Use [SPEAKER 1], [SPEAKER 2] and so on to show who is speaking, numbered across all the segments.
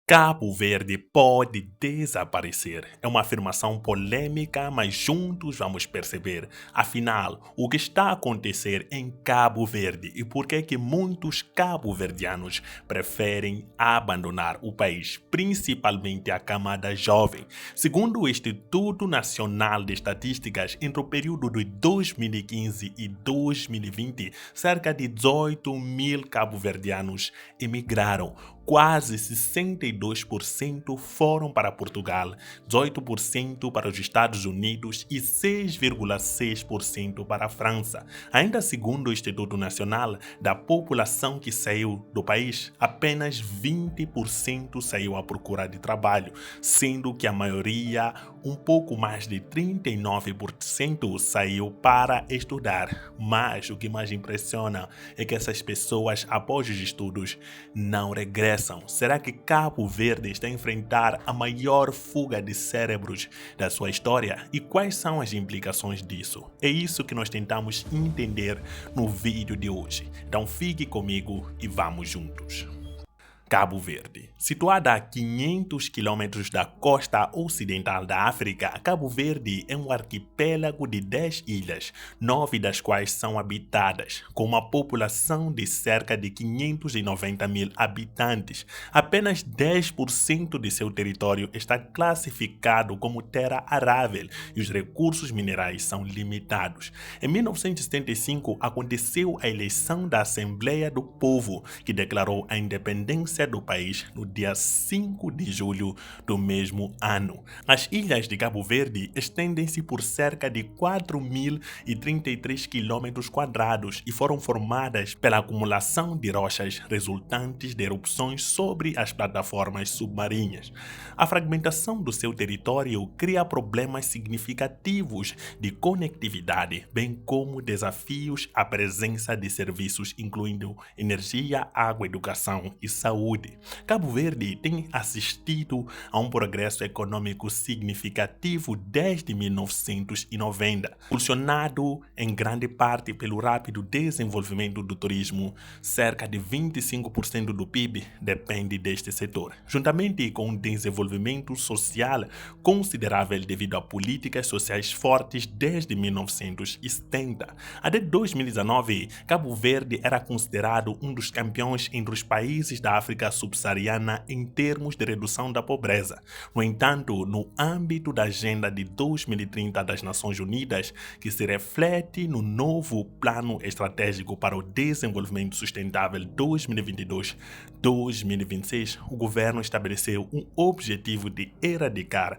[SPEAKER 1] Cabo Verde pode desaparecer. É uma afirmação polêmica, mas juntos vamos perceber, afinal, o que está a acontecer em Cabo Verde e por que é que muitos cabo-verdianos preferem abandonar o país, principalmente a camada jovem. Segundo o Instituto Nacional de Estatísticas, entre o período de 2015 e 2020, cerca de 18 mil cabo-verdianos emigraram. Quase 62% foram para Portugal, 18% para os Estados Unidos e 6,6% para a França. Ainda segundo o Instituto Nacional, da população que saiu do país, apenas 20% saiu à procura de trabalho, sendo que a maioria, um pouco mais de 39%, saiu para estudar. Mas o que mais impressiona é que essas pessoas, após os estudos, não regressam. Será que Cabo Verde está a enfrentar a maior fuga de cérebros da sua história? E quais são as implicações disso? É isso que nós tentamos entender no vídeo de hoje. Então fique comigo e vamos juntos. Cabo Verde. Situada a 500 quilômetros da costa ocidental da África, Cabo Verde é um arquipélago de 10 ilhas, 9 das quais são habitadas, com uma população de cerca de 590 mil habitantes. Apenas 10% de seu território está classificado como terra arável e os recursos minerais são limitados. Em 1975, aconteceu a eleição da Assembleia do Povo, que declarou a independência do país no dia 5 de julho do mesmo ano. As ilhas de Cabo Verde estendem-se por cerca de 4.033 km² e foram formadas pela acumulação de rochas resultantes de erupções sobre as plataformas submarinhas. A fragmentação do seu território cria problemas significativos de conectividade, bem como desafios à presença de serviços incluindo energia, água, educação e saúde. Cabo Verde tem assistido a um progresso econômico significativo desde 1990, impulsionado em grande parte pelo rápido desenvolvimento do turismo. Cerca de 25% do PIB depende deste setor, juntamente com um desenvolvimento social considerável devido a políticas sociais fortes desde 1970. Até 2019, Cabo Verde era considerado um dos campeões entre os países da África subsaariana em termos de redução da pobreza. No entanto, no âmbito da Agenda de 2030 das Nações Unidas, que se reflete no novo Plano Estratégico para o Desenvolvimento Sustentável 2022-2026, o governo estabeleceu um objetivo de erradicar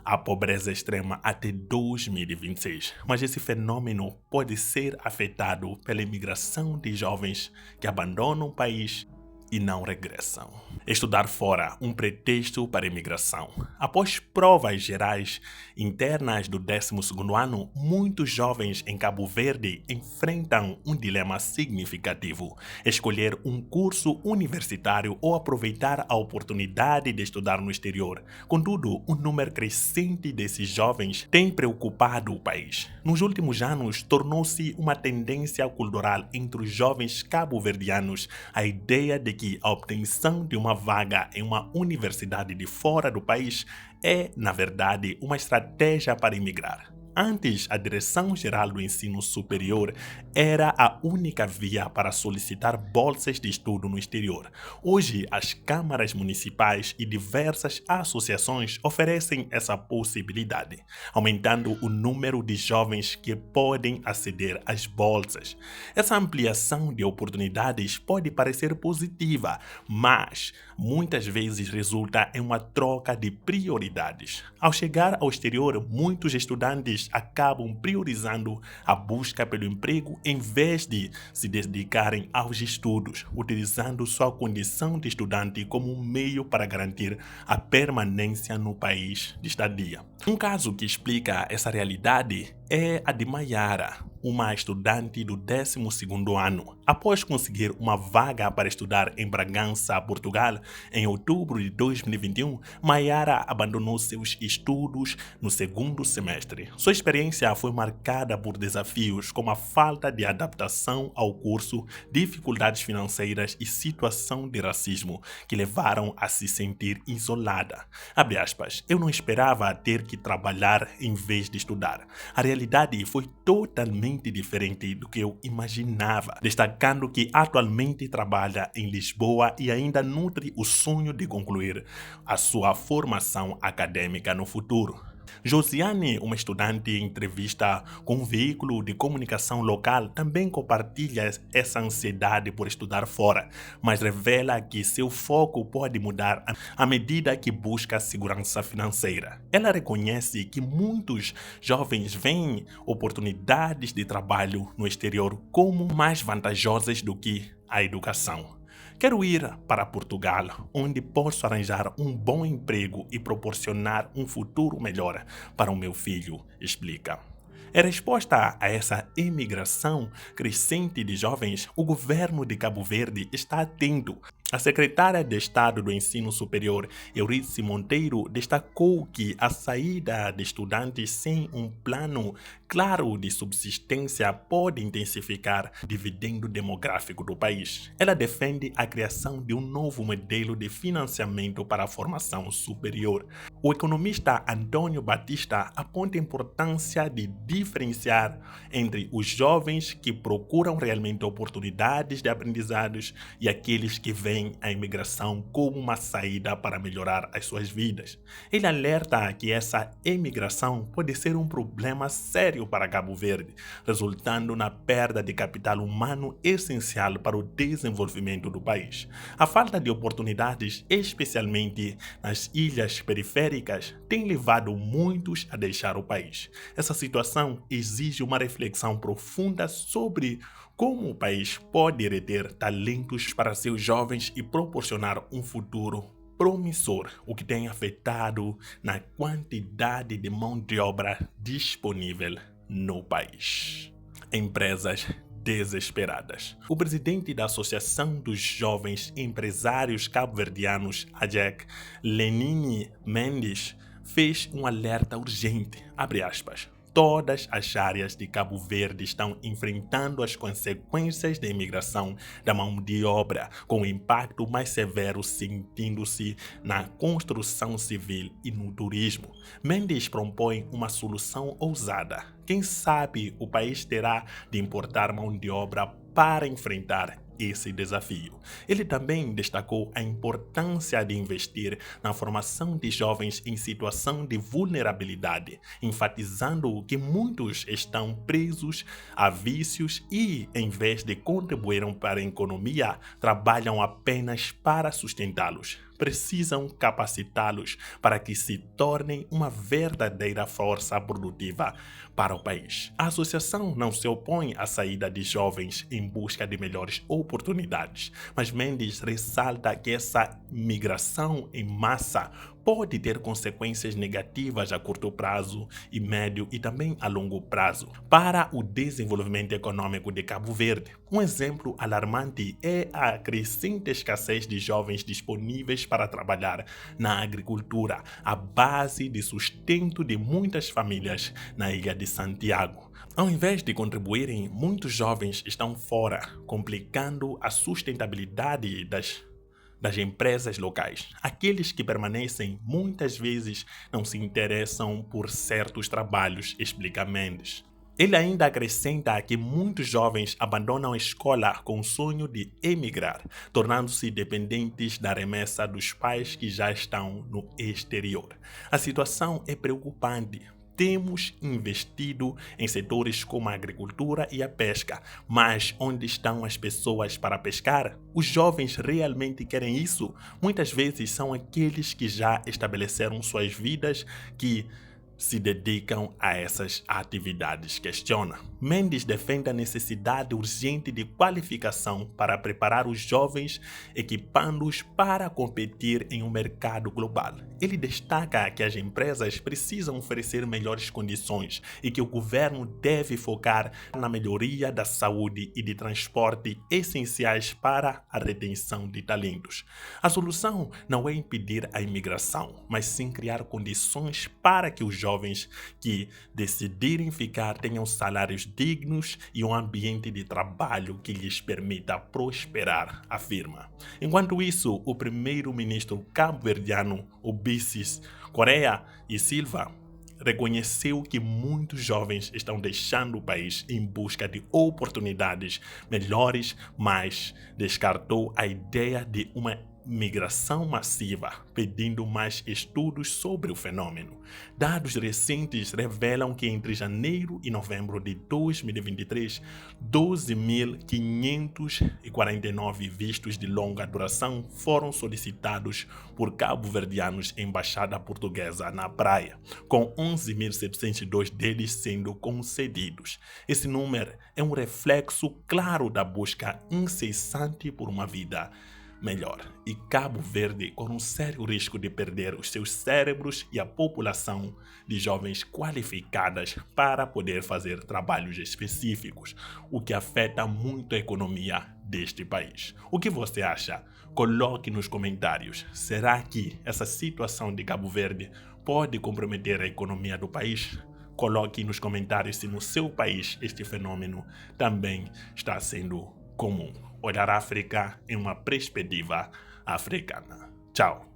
[SPEAKER 1] a pobreza extrema até 2026. Mas esse fenômeno pode ser afetado pela imigração de jovens que abandonam o país e não regressam. Estudar fora, um pretexto para a imigração. Após provas gerais internas do 12º ano, muitos jovens em Cabo Verde enfrentam um dilema significativo: escolher um curso universitário ou aproveitar a oportunidade de estudar no exterior. Contudo, um número crescente desses jovens tem preocupado o país. Nos últimos anos, tornou-se uma tendência cultural entre os jovens cabo-verdianos a ideia de que a obtenção de uma vaga em uma universidade de fora do país é, na verdade, uma estratégia para imigrar. Antes, a Direção-Geral do Ensino Superior era a única via para solicitar bolsas de estudo no exterior. Hoje, as câmaras municipais e diversas associações oferecem essa possibilidade, aumentando o número de jovens que podem aceder às bolsas. Essa ampliação de oportunidades pode parecer positiva, mas muitas vezes resulta em uma troca de prioridades. Ao chegar ao exterior, muitos estudantes acabam priorizando a busca pelo emprego em vez de se dedicarem aos estudos, utilizando sua condição de estudante como um meio para garantir a permanência no país de estadia. Um caso que explica essa realidade é a de Maiara, uma estudante do 12º ano. Após conseguir uma vaga para estudar em Bragança, Portugal, em outubro de 2021, Mayara abandonou seus estudos no segundo semestre. Sua experiência foi marcada por desafios como a falta de adaptação ao curso, dificuldades financeiras e situação de racismo que levaram a se sentir isolada. Abre aspas, eu não esperava ter que trabalhar em vez de estudar. A realidade foi totalmente diferente do que eu imaginava, destacando que atualmente trabalha em Lisboa e ainda nutre o sonho de concluir a sua formação acadêmica no futuro. Josiane, uma estudante em entrevista com um veículo de comunicação local, também compartilha essa ansiedade por estudar fora, mas revela que seu foco pode mudar à medida que busca segurança financeira. Ela reconhece que muitos jovens veem oportunidades de trabalho no exterior como mais vantajosas do que a educação. Quero ir para Portugal, onde posso arranjar um bom emprego e proporcionar um futuro melhor para o meu filho, explica. Em resposta a essa imigração crescente de jovens, o governo de Cabo Verde está atento. A secretária de Estado do Ensino Superior, Euridice Monteiro, destacou que a saída de estudantes sem um plano claro de subsistência pode intensificar o dividendo demográfico do país. Ela defende a criação de um novo modelo de financiamento para a formação superior. O economista Antônio Batista aponta a importância de diferenciar entre os jovens que procuram realmente oportunidades de aprendizados e aqueles que veem a imigração como uma saída para melhorar as suas vidas. Ele alerta que essa imigração pode ser um problema sério para Cabo Verde, resultando na perda de capital humano essencial para o desenvolvimento do país. A falta de oportunidades, especialmente nas ilhas periféricas, tem levado muitos a deixar o país. Essa situação exige uma reflexão profunda sobre como o país pode reter talentos para seus jovens e proporcionar um futuro promissor, o que tem afetado na quantidade de mão de obra disponível no país. Empresas desesperadas. O presidente da Associação dos Jovens Empresários Cabo-Verdianos, AJEC, Lenine Mendes, fez um alerta urgente, abre aspas. Todas as áreas de Cabo Verde estão enfrentando as consequências da imigração da mão de obra, com o impacto mais severo sentindo-se na construção civil e no turismo. Mendes propõe uma solução ousada. Quem sabe o país terá de importar mão de obra para enfrentar esse desafio. Ele também destacou a importância de investir na formação de jovens em situação de vulnerabilidade, enfatizando que muitos estão presos a vícios e, em vez de contribuírem para a economia, trabalham apenas para sustentá-los. Precisam capacitá-los para que se tornem uma verdadeira força produtiva para o país. A associação não se opõe à saída de jovens em busca de melhores oportunidades, mas Mendes ressalta que essa migração em massa pode ter consequências negativas a curto prazo e médio e também a longo prazo para o desenvolvimento econômico de Cabo Verde. Um exemplo alarmante é a crescente escassez de jovens disponíveis para trabalhar na agricultura, a base de sustento de muitas famílias na ilha de Santiago. Ao invés de contribuírem, muitos jovens estão fora, complicando a sustentabilidade das empresas locais. Aqueles que permanecem muitas vezes não se interessam por certos trabalhos, explica Mendes. Ele ainda acrescenta que muitos jovens abandonam a escola com o sonho de emigrar, tornando-se dependentes da remessa dos pais que já estão no exterior. A situação é preocupante. Temos investido em setores como a agricultura e a pesca, mas onde estão as pessoas para pescar? Os jovens realmente querem isso? Muitas vezes são aqueles que já estabeleceram suas vidas, que se dedicam a essas atividades, questiona. Mendes defende a necessidade urgente de qualificação para preparar os jovens, equipando-os para competir em um mercado global. Ele destaca que as empresas precisam oferecer melhores condições e que o governo deve focar na melhoria da saúde e de transporte essenciais para a retenção de talentos. A solução não é impedir a imigração, mas sim criar condições para que os jovens que decidirem ficar tenham salários dignos e um ambiente de trabalho que lhes permita prosperar, afirma. Enquanto isso, o primeiro-ministro cabo-verdiano, Ulisses Correa e Silva, reconheceu que muitos jovens estão deixando o país em busca de oportunidades melhores, mas descartou a ideia de uma migração massiva, pedindo mais estudos sobre o fenômeno. Dados recentes revelam que entre janeiro e novembro de 2023, 12.549 vistos de longa duração foram solicitados por cabo-verdianos em embaixada portuguesa na praia, com 11.702 deles sendo concedidos. Esse número é um reflexo claro da busca incessante por uma vida melhor, e Cabo Verde corre um sério risco de perder os seus cérebros e a população de jovens qualificadas para poder fazer trabalhos específicos, o que afeta muito a economia deste país. O que você acha? Coloque nos comentários. Será que essa situação de Cabo Verde pode comprometer a economia do país? Coloque nos comentários se no seu país este fenômeno também está sendo comum. Olhar a África em uma perspectiva africana. Tchau!